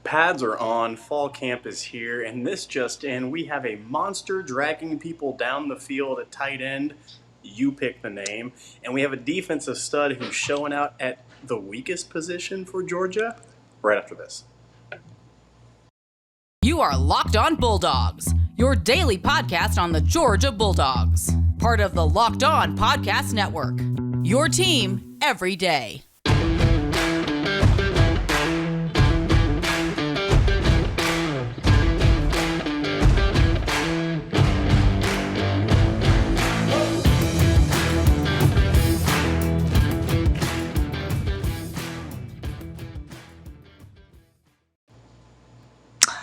Pads are on, fall camp is here, and this just in, we have a monster dragging people down the field at tight end. You pick the name. And we have a defensive stud who's showing out at the weakest position for Georgia right after this. You are Locked On Bulldogs, your daily podcast on the Georgia Bulldogs. Part of the Locked On Podcast Network, your team every day.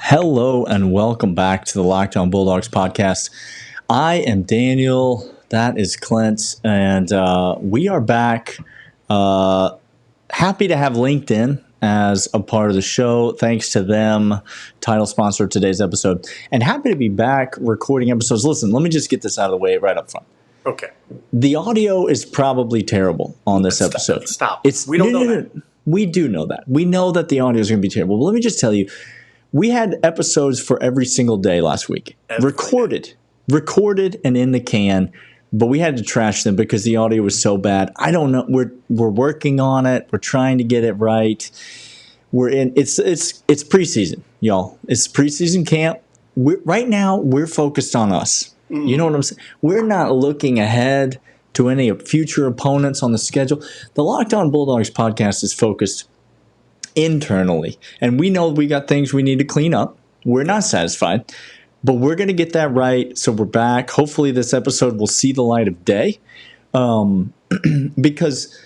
Hello and welcome back to the Locked On Bulldogs podcast. I am Daniel, that is Clint, and we are back. Happy to have LinkedIn as a part of the show. Thanks to them, title sponsor of today's episode. And happy to be back recording episodes. Listen, let me just get this out of the way right up front. Okay. The audio is probably terrible on this episode. Stop. We don't know that. We do know that. We know that the audio is going to be terrible. But let me just tell you, we had episodes for every single day last week. Recorded and in the can, but we had to trash them because the audio was so bad. I don't know. We're working on it. We're trying to get it right. It's preseason, y'all. It's preseason camp. Right now we're focused on us. You know what I'm saying? We're not looking ahead to any future opponents on the schedule. The Locked On Bulldogs podcast is focused internally, and we know we got things we need to clean up. We're not satisfied, but we're going to get that right. So we're back. Hopefully this episode will see the light of day, because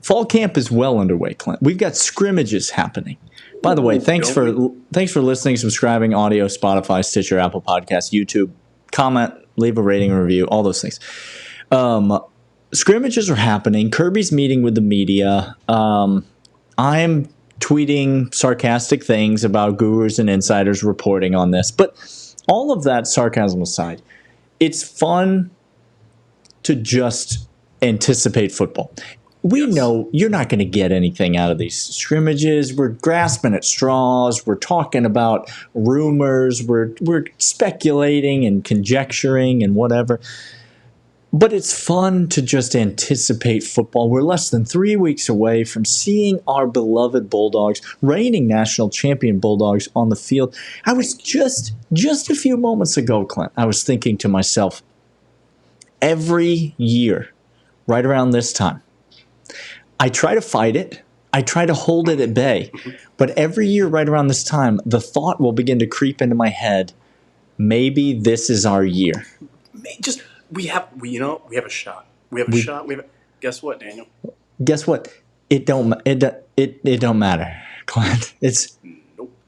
fall camp is well underway, Clint. We've got scrimmages happening. By the way, thanks for listening, subscribing, audio, Spotify, Stitcher, Apple Podcasts, YouTube. Comment, leave a rating and review, all those things. Scrimmages are happening. Kirby's meeting with the media. I'm tweeting sarcastic things about gurus and insiders reporting on this. But all of that sarcasm aside, it's fun to just anticipate football. We know you're not going to get anything out of these scrimmages. We're grasping at straws. We're talking about rumors. We're speculating and conjecturing and whatever. But it's fun to just anticipate football. We're less than 3 weeks away from seeing our beloved Bulldogs, reigning national champion Bulldogs, on the field. I was just a few moments ago, Clint, I was thinking to myself, every year, right around this time, I try to fight it. I try to hold it at bay. But every year, right around this time, the thought will begin to creep into my head, maybe this is our year. We have a shot. Guess what, Daniel? Guess what? It don't matter, Clint.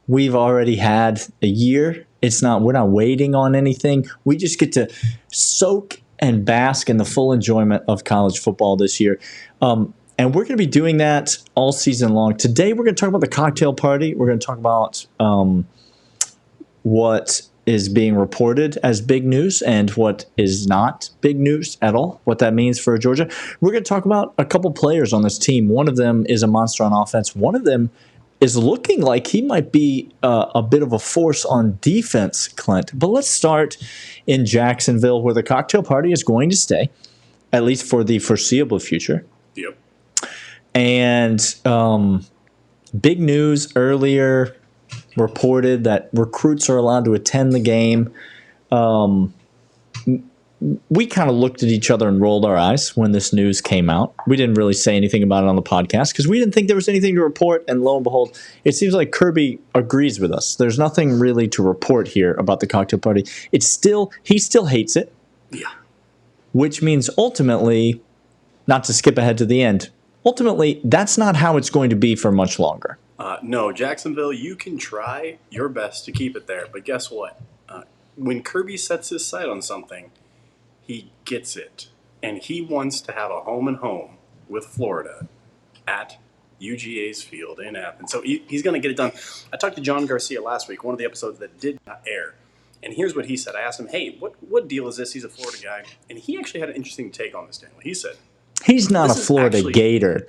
We've already had a year. We're not waiting on anything. We just get to soak and bask in the full enjoyment of college football this year. And we're going to be doing that all season long. Today we're going to talk about the cocktail party. We're going to talk about what is being reported as big news and what is not big news at all, what that means for Georgia. We're going to talk about a couple players on this team. One of them is a monster on offense. One of them is looking like he might be a bit of a force on defense, Clint. But let's start in Jacksonville, where the cocktail party is going to stay, at least for the foreseeable future. Yep. And big news earlier reported that recruits are allowed to attend the game. We kind of looked at each other and rolled our eyes when this news came out. We didn't really say anything about it on the podcast because we didn't think there was anything to report. And lo and behold, it seems like Kirby agrees with us. There's nothing really to report here about the cocktail party. He still hates it. Yeah. Which means ultimately, not to skip ahead to the end, ultimately, that's not how it's going to be for much longer. No, Jacksonville, you can try your best to keep it there, but guess what? When Kirby sets his sight on something, he gets it, and he wants to have a home and home with Florida at UGA's field in Athens. So he's going to get it done. I talked to John Garcia last week, one of the episodes that did not air, and here's what he said. I asked him, hey, what deal is this? He's a Florida guy, and he actually had an interesting take on this, Daniel. He said, He's not a This is Florida actually Gator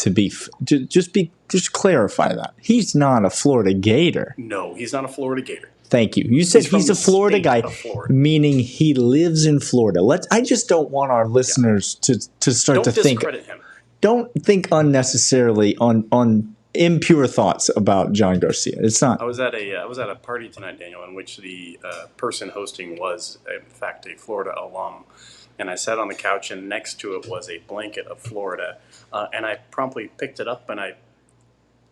just clarify that. He's not a Florida Gator. no, he's not a Florida Gator. Thank you. You said He's from he's a the Florida state guy, of Florida. meaning he lives in Florida. I just don't want our listeners to start Don't to think. discredit him. Don't think unnecessarily on impure thoughts about John Garcia. It's not. I was at a party tonight, Daniel, in which the person hosting was, in fact, a Florida alum. And I sat on the couch, and next to it was a blanket of Florida. And I promptly picked it up, and I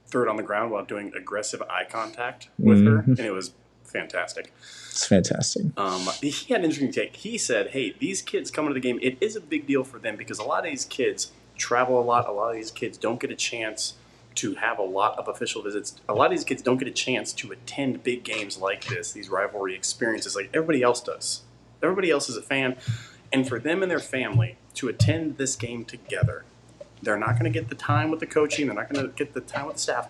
threw it on the ground while doing aggressive eye contact with her. And it was fantastic. It's fantastic. He had an interesting take. He said, hey, these kids coming to the game, it is a big deal for them because a lot of these kids travel a lot. A lot of these kids don't get a chance to have a lot of official visits. A lot of these kids don't get a chance to attend big games like this, these rivalry experiences like everybody else does. Everybody else is a fan. And for them and their family to attend this game together, they're not going to get the time with the coaching. They're not going to get the time with the staff.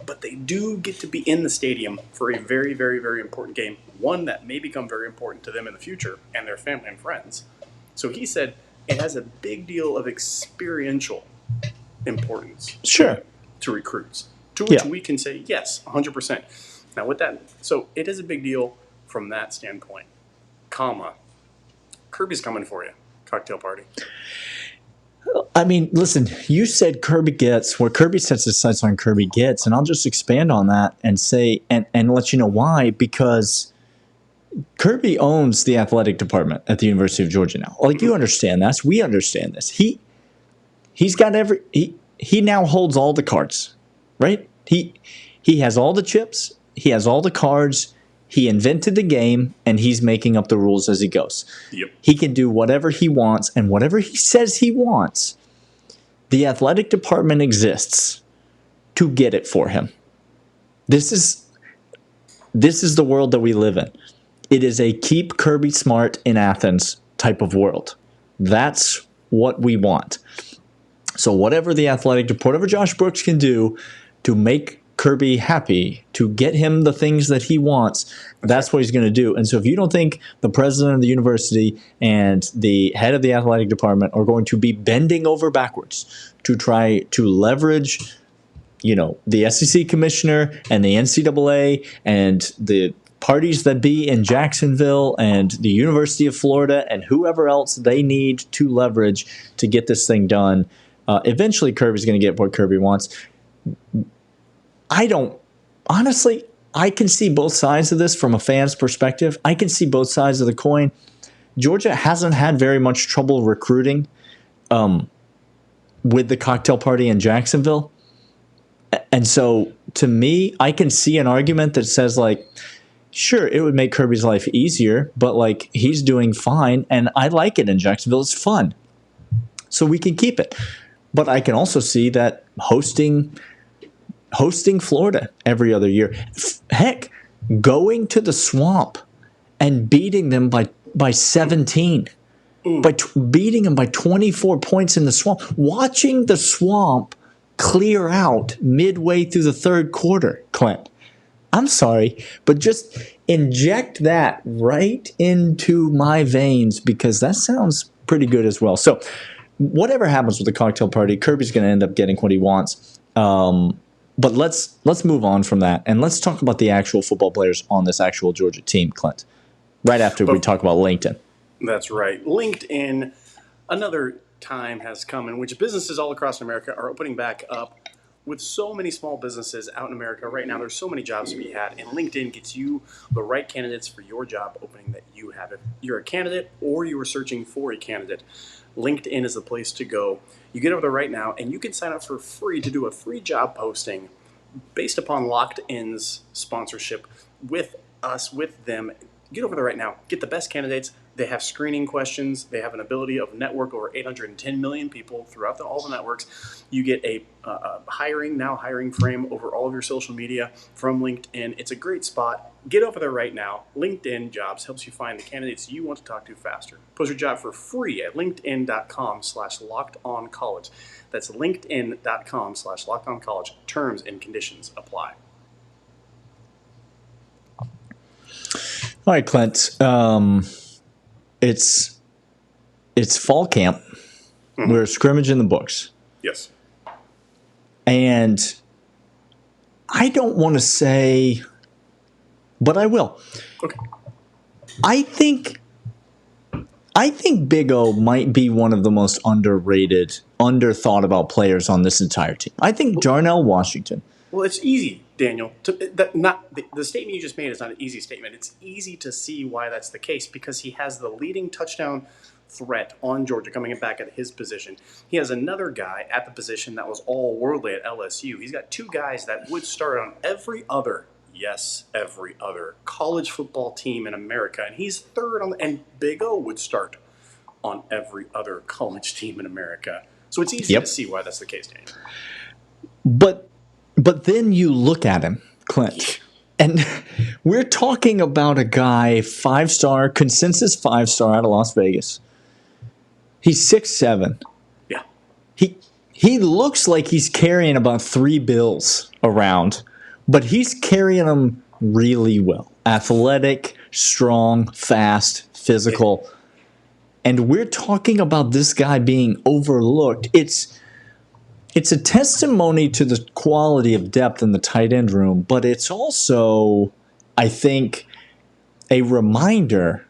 But they do get to be in the stadium for a very, very, very important game, one that may become very important to them in the future and their family and friends. So he said it has a big deal of experiential importance to recruits, to which we can say, yes, 100%. Now, with that, so it is a big deal from that standpoint, Kirby's coming for you, cocktail party. I mean, listen, you said Kirby gets where Kirby sets his sights on. Kirby gets, and I'll just expand on that and say and let you know why. Because Kirby owns the athletic department at the University of Georgia now. Like, you understand this, we understand this. He's got he now holds all the cards, right? He has all the chips, he has all the cards. He invented the game, and he's making up the rules as he goes. Yep. He can do whatever he wants, and whatever he says he wants, the athletic department exists to get it for him. This is the world that we live in. It is a keep Kirby smart in Athens type of world. That's what we want. So whatever the athletic department, whatever Josh Brooks can do to make Kirby happy, to get him the things that he wants, that's what he's going to do. And so if you don't think the president of the university and the head of the athletic department are going to be bending over backwards to try to leverage, the SEC commissioner and the NCAA and the parties that be in Jacksonville and the University of Florida and whoever else they need to leverage to get this thing done, eventually Kirby's going to get what Kirby wants. I can see both sides of this from a fan's perspective. I can see both sides of the coin. Georgia hasn't had very much trouble recruiting with the cocktail party in Jacksonville. And so, to me, I can see an argument that says, sure, it would make Kirby's life easier, but, he's doing fine, and I like it in Jacksonville. It's fun. So we can keep it. But I can also see that hosting Florida every other year. Heck, going to the Swamp and beating them by 17, beating them by 24 points in the Swamp. Watching the Swamp clear out midway through the third quarter, Clint. I'm sorry, but just inject that right into my veins because that sounds pretty good as well. So whatever happens with the cocktail party, Kirby's going to end up getting what he wants. But let's move on from that, and let's talk about the actual football players on this actual Georgia team, Clint, right after we talk about LinkedIn. That's right. LinkedIn, another time has come in which businesses all across America are opening back up. With so many small businesses out in America right now, there's so many jobs to be had, and LinkedIn gets you the right candidates for your job opening that you have. If you're a candidate or you are searching for a candidate, LinkedIn is the place to go. You get over there right now, and you can sign up for free to do a free job posting based upon Locked In's sponsorship with us, with them. Get over there right now. Get the best candidates. They have screening questions. They have an ability of network over 810 million people throughout all the networks. You get a hiring frame over all of your social media from LinkedIn. It's a great spot. Get over there right now. LinkedIn Jobs helps you find the candidates you want to talk to faster. Post your job for free at linkedin.com/lockedoncollege. That's linkedin.com/lockedoncollege. Terms and conditions apply. All right, Clint. It's fall camp. We're a scrimmage in the books. Yes. And I don't want to say, but I will. Okay. I think Big O might be one of the most underrated, underthought about players on this entire team. I think Darnell Washington. Well, it's easy, Daniel. The statement you just made is not an easy statement. It's easy to see why that's the case because he has the leading touchdown threat on Georgia coming back at his position. He has another guy at the position that was all-worldly at LSU. He's got two guys that would start on every other college football team in America, and he's third on and Big O would start on every other college team in America. So it's easy to see why that's the case, Daniel. But then you look at him, Clint, and we're talking about a guy, 5-star, consensus 5-star out of Las Vegas. He's 6'7". Yeah. He looks like he's carrying about 3 bills around, but he's carrying them really well. Athletic, strong, fast, physical. And we're talking about this guy being overlooked. It's a testimony to the quality of depth in the tight end room, but it's also, I think, a reminder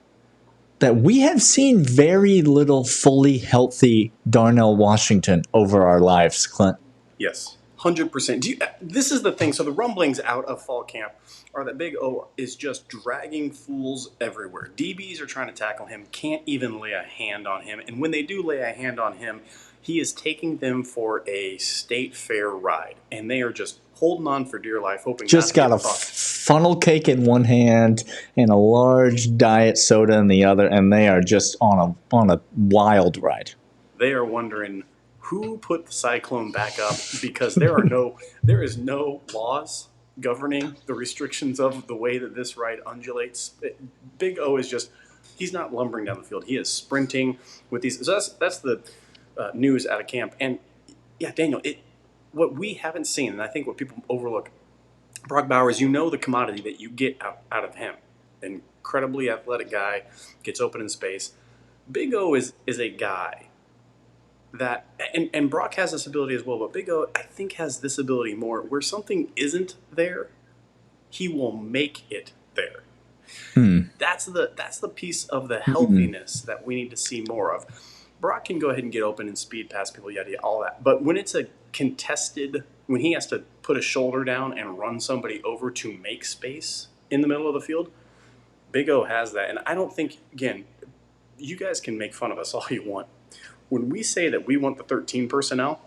that we have seen very little fully healthy Darnell Washington over our lives, Clint. Yes, 100%. This is the thing. So the rumblings out of fall camp are that Big O is just dragging fools everywhere. DBs are trying to tackle him, can't even lay a hand on him. And when they do lay a hand on him, he is taking them for a state fair ride. And they are just holding on for dear life, hoping just got a funnel cake in one hand and a large diet soda in the other, and they are just on a wild ride. They are wondering who put the cyclone back up because there is no laws governing the restrictions of the way that this ride undulates. Big O is just, he's not lumbering down the field. He is sprinting with these. So that's the news out of camp. And yeah, Daniel, what we haven't seen, and I think what people overlook, Brock Bowers, the commodity that you get out of him. Incredibly athletic guy, gets open in space. Big O is a guy that, and Brock has this ability as well, but Big O, I think, has this ability more, where something isn't there, he will make it there. That's the piece of the healthiness that we need to see more of. Brock can go ahead and get open and speed past people, yada, all that. But when it's a contested, when he has to put a shoulder down and run somebody over to make space in the middle of the field, Big O has that. And I don't think, again, you guys can make fun of us all you want. When we say that we want the 13 personnel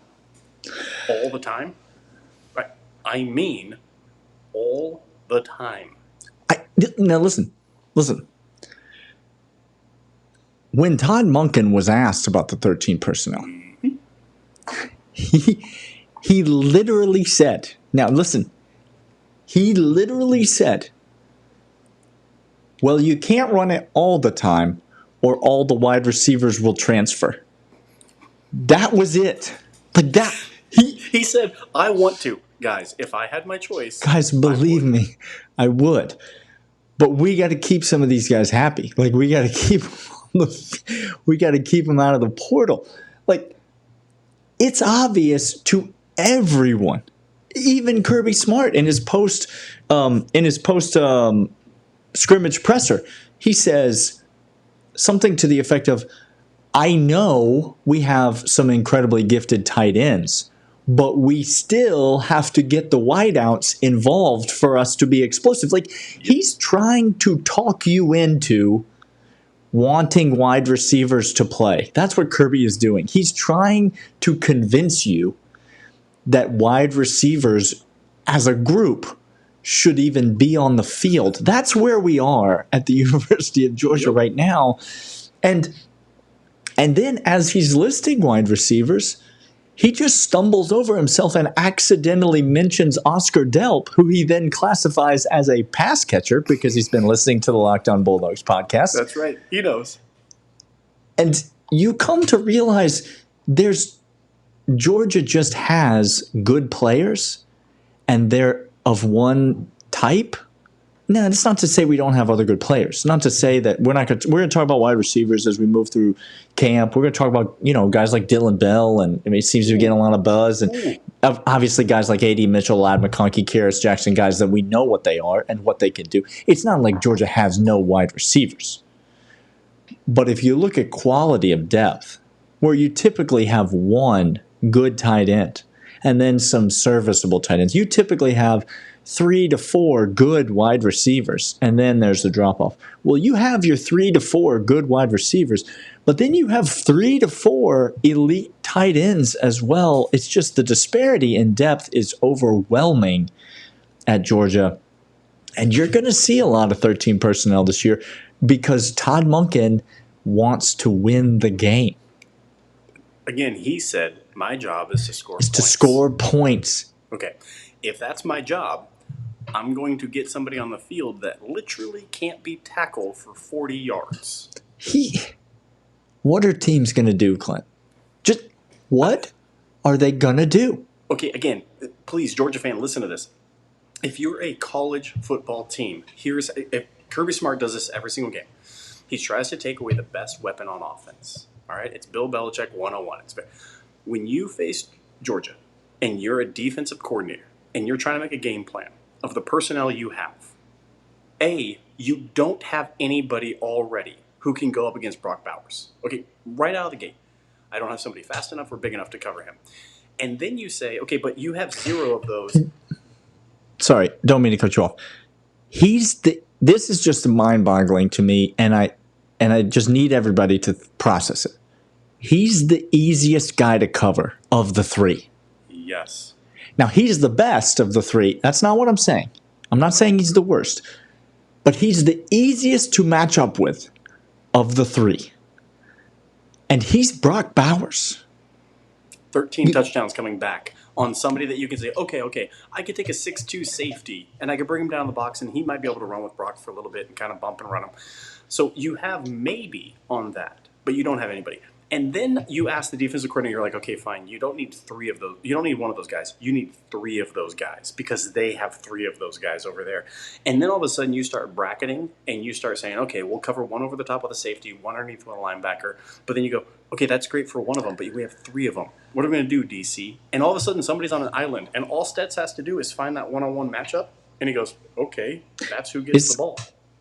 all the time, I mean all the time. Now listen. When Todd Monken was asked about the 13 personnel, he literally said, now listen, he literally said, well, you can't run it all the time or all the wide receivers will transfer. That was it. Like that. He said, I want to. Guys, if I had my choice. Guys, believe me, I would. But we got to keep some of these guys happy. Like, we got to keep them out of the portal. Like, it's obvious to everyone, even Kirby Smart in his post scrimmage presser. He says something to the effect of, I know we have some incredibly gifted tight ends, but we still have to get the wideouts involved for us to be explosive. Like, he's trying to talk you into wanting wide receivers to play. That's what Kirby is doing. He's trying to convince you that wide receivers as a group should even be on the field. That's where we are at the University of Georgia right now. And then as he's listing wide receivers, he just stumbles over himself and accidentally mentions Oscar Delp, who he then classifies as a pass catcher because he's been listening to the Locked On Bulldogs podcast. That's right. He knows. And you come to realize Georgia just has good players, and they're of one type. No, it's not to say we don't have other good players. Not to say that we're going to talk about wide receivers as we move through camp. We're going to talk about, guys like Dylan Bell, and it seems to be getting a lot of buzz. And obviously guys like A.D. Mitchell, Lad McConkey, Karras Jackson, guys that we know what they are and what they can do. It's not like Georgia has no wide receivers. But if you look at quality of depth, where you typically have one good tight end and then some serviceable tight ends, you typically have 3 to 4 good wide receivers, and then there's the drop-off. Well, you have your 3 to 4 good wide receivers, but then you have 3 to 4 elite tight ends as well. It's just the disparity in depth is overwhelming at Georgia, and you're going to see a lot of 13 personnel this year because Todd Monken wants to win the game. Again, he said, my job is to score points. To score points. Okay. If that's my job, I'm going to get somebody on the field that literally can't be tackled for 40 yards. What are teams going to do, Clint? Just what are they going to do? Okay, again, please, Georgia fan, listen to this. If you're a college football team, if Kirby Smart does this every single game. He tries to take away the best weapon on offense. All right? It's Bill Belichick 101. When you face Georgia and you're a defensive coordinator and you're trying to make a game plan of the personnel you have, you don't have anybody already who can go up against Brock Bowers. Okay, right out of the gate. I don't have somebody fast enough or big enough to cover him. And then you say, okay, but you have 0 of those. Sorry, don't mean to cut you off. This is just mind-boggling to me, and I just need everybody to process it. He's the easiest guy to cover of the 3. Yes. Now, he's the best of the 3. That's not what I'm saying. I'm not saying he's the worst. But he's the easiest to match up with of the 3. And he's Brock Bowers. 13 touchdowns coming back on somebody that you can say, okay, I could take a 6'2 safety and I could bring him down the box and he might be able to run with Brock for a little bit and kind of bump and run him. So you have maybe on that, but you don't have anybody. And then you ask the defensive coordinator, you're like, okay, fine, you don't need 3 of those. You don't need 1 of those guys. You need 3 of those guys because they have 3 of those guys over there. And then all of a sudden you start bracketing and you start saying, okay, we'll cover 1 over the top of the safety, 1 underneath one linebacker. But then you go, okay, that's great for 1 of them, but we have 3 of them. What are we going to do, DC? And all of a sudden somebody's on an island, and all Stets has to do is find that one-on-one matchup. And he goes, okay, that's who gets the ball.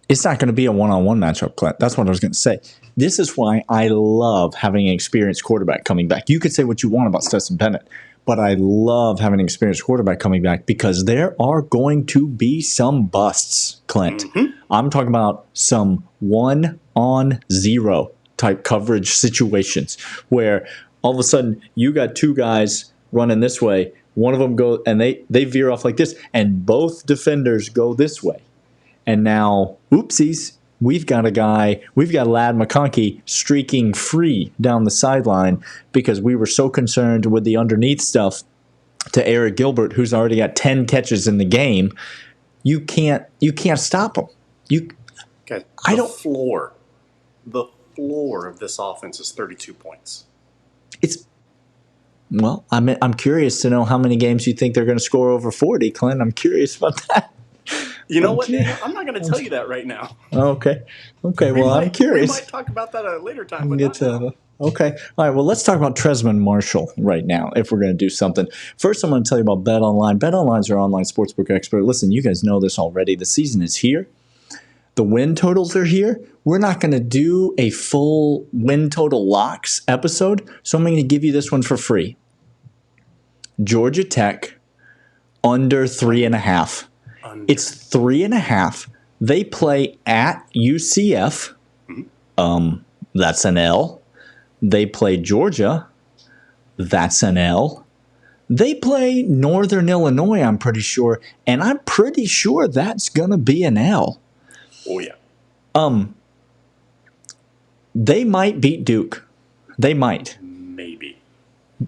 It's not going to be a one-on-one matchup, Clint. That's what I was going to say. This is why I love having an experienced quarterback coming back. You could say what you want about Stetson Bennett, but I love having an experienced quarterback coming back because there are going to be some busts, Clint. Mm-hmm. I'm talking about some 1-on-0 type coverage situations where all of a sudden you got 2 guys running this way. One of them goes, and they veer off like this, and both defenders go this way. And now, oopsies, we've got Lad McConkey streaking free down the sideline because we were so concerned with the underneath stuff to Eric Gilbert, who's already got 10 catches in the game. You can't stop him. The floor of this offense is 32 points. I'm curious to know how many games you think they're going to score over 40, Clint. I'm curious about that. You know what, Daniel? I'm not going to tell you that right now. Okay. Well, I'm curious. We might talk about that at a later time. But okay. All right. Well, let's talk about Tresman Marshall right now if we're going to do something. First, I'm going to tell you about BetOnline. BetOnline's our online sportsbook expert. Listen, you guys know this already. The season is here. The win totals are here. We're not going to do a full win total locks episode, so I'm going to give you this one for free. Georgia Tech under 3.5. It's 3.5. They play at UCF. That's an L. They play Georgia. That's an L. They play Northern Illinois, I'm pretty sure. And I'm pretty sure that's going to be an L. Oh, yeah. They might beat Duke. They might. Maybe.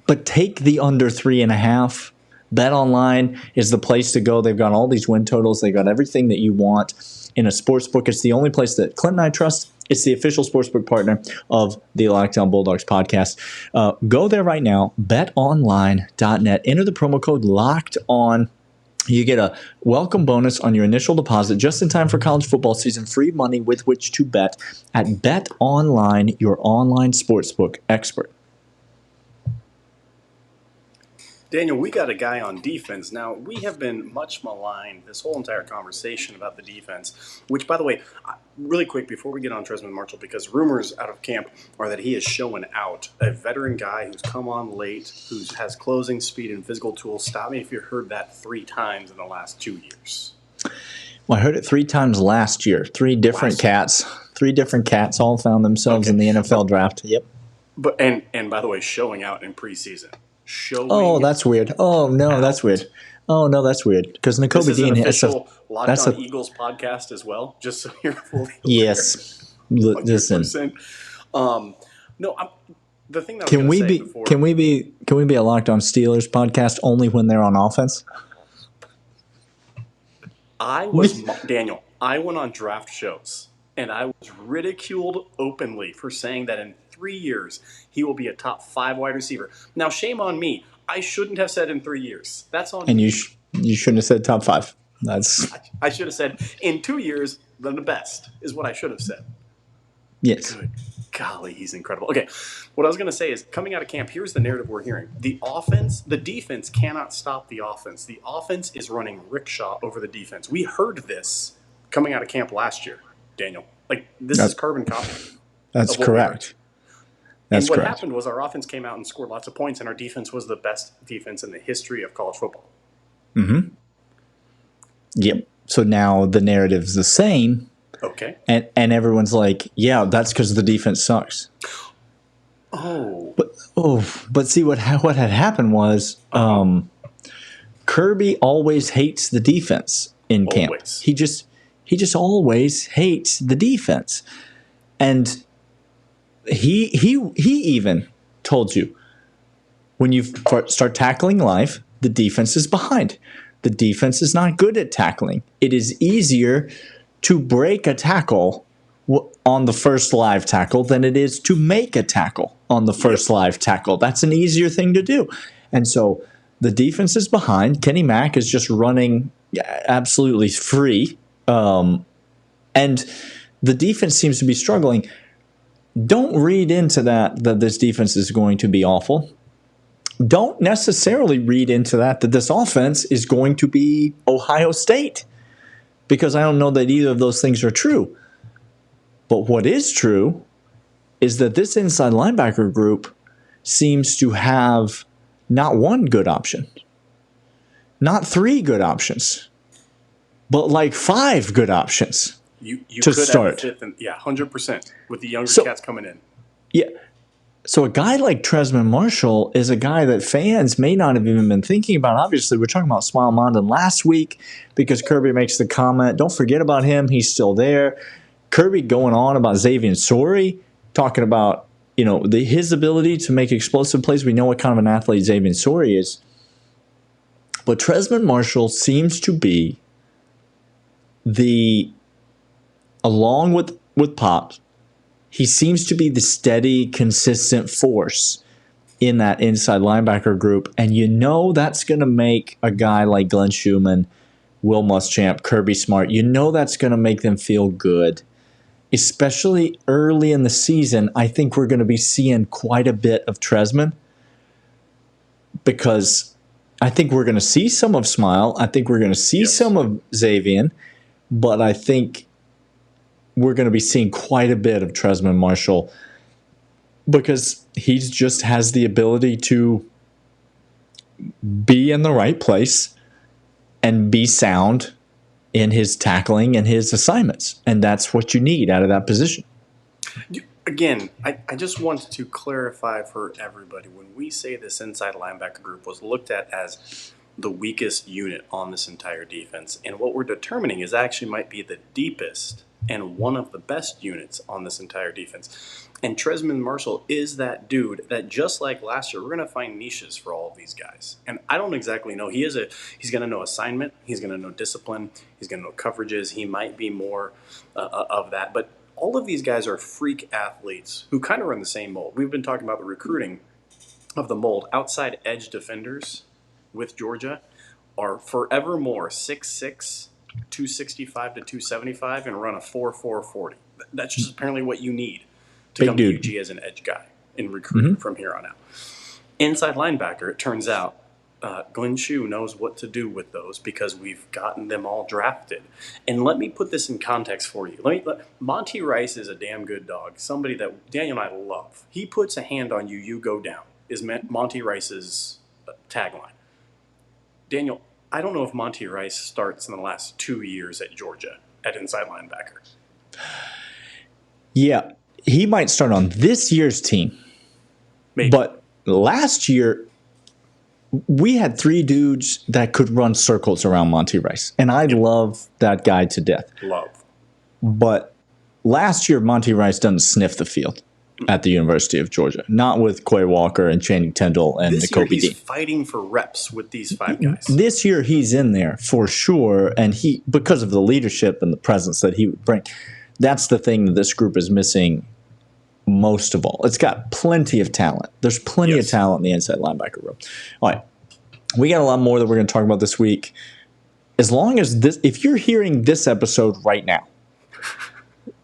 But take the under 3.5. BetOnline is the place to go. They've got all these win totals. They've got everything that you want in a sports book. It's the only place that Clint and I trust. It's the official sportsbook partner of the Lockdown Bulldogs podcast. Go there right now, betonline.net. Enter the promo code LOCKEDON. You get a welcome bonus on your initial deposit just in time for college football season, free money with which to bet at BetOnline, your online sportsbook expert. Daniel, we got a guy on defense. Now, we have been much maligned this whole entire conversation about the defense, which, by the way, really quick before we get on Tresman Marshall, because rumors out of camp are that he is showing out. A veteran guy who's come on late, who has closing speed and physical tools. Stop me if you heard that 3 times in the last 2 years. Well, I heard it 3 times last year. 3 different cats. 3 different cats all found themselves in the NFL draft. Yep. But and by the way, showing out in preseason. That's weird. Oh, no, that's weird. Oh, no, that's weird. Because Nakobe Dean has a Locked On Eagles podcast as well, just so you're fully aware. Yes. Listen. No, the thing that can we be a Locked On Steelers podcast only when they're on offense? Daniel, I went on draft shows, and I was ridiculed openly for saying that in 3 years, he will be a top 5 wide receiver. Now, shame on me. I shouldn't have said in 3 years. That's on me. And you shouldn't have said top 5. I should have said in 2 years, the best is what I should have said. Yes. Good golly, he's incredible. Okay, what I was going to say is, coming out of camp, here's the narrative we're hearing. The defense cannot stop the offense. The offense is running rickshaw over the defense. We heard this coming out of camp last year, Daniel. This is carbon copy. That's correct. And what happened was our offense came out and scored lots of points, and our defense was the best defense in the history of college football. Mm-hmm. Yep. So now the narrative's the same. Okay. And everyone's like, yeah, that's because the defense sucks. But see what had happened was Kirby always hates the defense in camp. He just always hates the defense. And he even told you, when you start tackling live, the defense is behind. The defense is not good at tackling. It is easier to break a tackle on the first live tackle than it is to make a tackle on the first live tackle. That's an easier thing to do. And so the defense is behind. Kenny Mack is just running absolutely free. And the defense seems to be struggling. Don't read into that this defense is going to be awful. Don't necessarily read into that this offense is going to be Ohio State, because I don't know that either of those things are true. But what is true is that this inside linebacker group seems to have not one good option, not 3 good options, but like 5 good options. You to could start. Have 100% with the younger cats coming in. Yeah. So a guy like Tresman Marshall is a guy that fans may not have even been thinking about. Obviously, we're talking about Smile Mondon last week because Kirby makes the comment, don't forget about him, he's still there. Kirby going on about Xavier Sori, talking about his ability to make explosive plays. We know what kind of an athlete Xavier Sori is. But Tresman Marshall seems to be along with Pop, he seems to be the steady, consistent force in that inside linebacker group. And that's going to make a guy like Glenn Schumann, Will Muschamp, Kirby Smart, that's going to make them feel good. Especially early in the season, I think we're going to be seeing quite a bit of Tresman, because I think we're going to see some of Smile. I think we're going to see some of Xavier, but I think we're going to be seeing quite a bit of Tresman Marshall, because he just has the ability to be in the right place and be sound in his tackling and his assignments. And that's what you need out of that position. Again, I just want to clarify for everybody, when we say this inside linebacker group was looked at as the weakest unit on this entire defense, and what we're determining is actually might be the deepest and one of the best units on this entire defense. And Tresman Marshall is that dude that, just like last year, we're going to find niches for all of these guys. And I don't exactly know. He's going to know assignment. He's going to know discipline. He's going to know coverages. He might be more of that. But all of these guys are freak athletes who kind of run the same mold. We've been talking about the recruiting of the mold. Outside edge defenders with Georgia are forevermore 6'6", 265 to 275, and run a 4.4 40. That's just apparently what you need to Big come dude. to UG as an edge guy in recruiting from here on out. Inside linebacker, it turns out Glenn Shue knows what to do with those because we've gotten them all drafted. And let me put this in context for you. Monty Rice is a damn good dog, somebody that Daniel and I love. He puts a hand on you, you go down, is Monty Rice's tagline. Daniel, I don't know if Monty Rice starts in the last 2 years at Georgia at inside linebacker. Yeah, he might start on this year's team. Maybe. But last year, we had 3 dudes that could run circles around Monty Rice. And I love that guy to death. Love. But last year, Monty Rice doesn't sniff the field at the University of Georgia. Not with Quay Walker and Channing Tindall and This year, Nakobe Dean. he's fighting for reps with these 5 guys. This year, he's in there for sure. And he, because of the leadership and the presence that he would bring, that's the thing that this group is missing most of all. It's got plenty of talent. There's plenty of talent in the inside linebacker room. All right. We got a lot more that we're going to talk about this week. As long as this, if you're hearing this episode right now,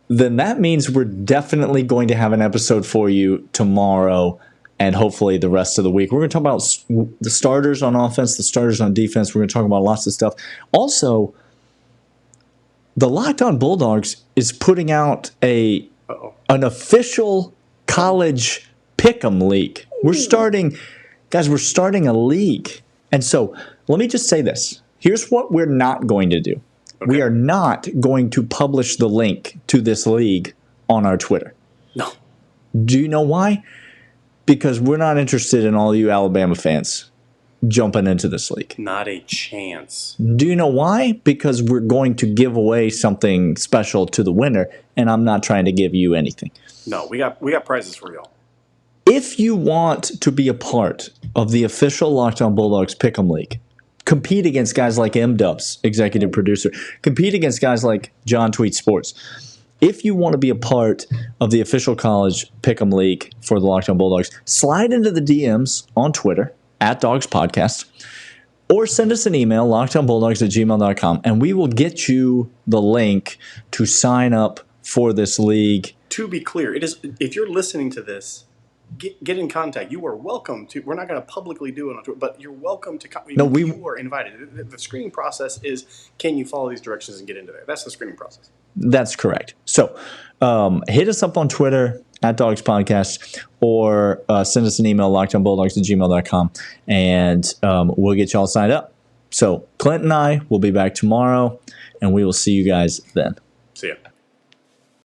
then that means we're definitely going to have an episode for you tomorrow and hopefully the rest of the week. We're going to talk about the starters on offense, the starters on defense. We're going to talk about lots of stuff. Also, the Locked On Bulldogs is putting out an official college pick'em league. We're starting a league. And so let me just say this. Here's what we're not going to do. Okay. We are not going to publish the link to this league on our Twitter. No. Do you know why? Because we're not interested in all you Alabama fans jumping into this league. Not a chance. Do you know why? Because we're going to give away something special to the winner, and I'm not trying to give you anything. No, we got prizes for y'all. If you want to be a part of the official Locked On Bulldogs Pick'em League, compete against guys like M-Dubs, executive producer, compete against guys like John Tweet Sports. If you want to be a part of the official college Pick'em League for the Locked On Bulldogs, slide into the DMs on Twitter, @DawgsPodcast, or send us an email, lockedonbulldogs@gmail.com, and we will get you the link to sign up for this league. To be clear, it is if you're listening to this, get in contact. You are welcome to. We're not going to publicly do it on Twitter, but you're welcome to. You are invited. The screening process is: can you follow these directions and get into there? That's the screening process. That's correct. So hit us up on Twitter @DawgsPodcast or send us an email, lockedonbulldogs@gmail.com, and we'll get you all signed up. So Clint and I will be back tomorrow, and we will see you guys then. See ya.